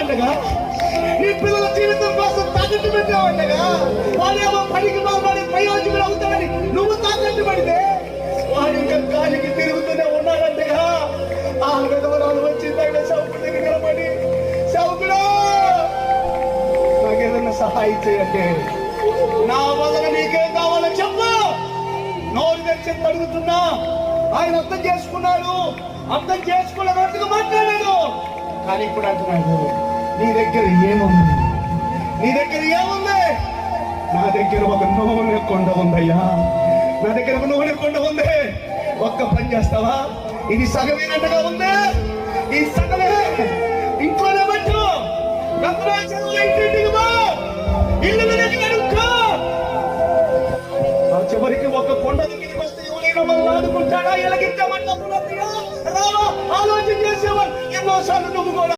పెట్టావంటగా, నీ పిల్లల జీవితం కోసం తాకట్టు పెట్టావంటగా, వాడేమో పనికి బాగుపడి ప్రయోజకులు అవుతాడని నువ్వు తాకట్టు పడితే వాడు ఇంకా గాలికి తిరుగుతూనే ఉన్నాడంటగా. ఆ విధవరాలు వచ్చి తగిన సౌకుడు దగ్గర నిలబడి, సౌకుడు నాకేదన్నా సహాయం చేయండి, నా వలన నీకేం కావాలో చెప్పు, నోరు తెచ్చి అడుగుతున్నా. ఆయన అర్థం చేసుకున్నాడు, అర్థం చేసుకున్నట్టుగా మాట్లాడాడు. కానీ ఇప్పుడు అంటున్నాడు, నీ దగ్గర ఏముంది, నీ దగ్గర ఏముంది? నా దగ్గర ఒక నూనె కొండ ఉందయ్యా, నా దగ్గర ఒక నూనె కొండ ఉంది. ఒక్క పని చేస్తావా? ఇది సగమేనట్టుగా ఉంది, ఈ సగమే ఇంట్లోనే పెట్టు, ఇంటింటికి పో, ఇల్లు కడుక్కో. ఆ చివరికి ఒక కొండ దగ్గరికి వస్తే ఎవరైనా మనం ఆదుకుంటాడా? ఎలాగిద్దామన్నప్పుడు రావా ఆలోచన చేసేవాడు. ఎన్నోసార్లు నువ్వు కూడా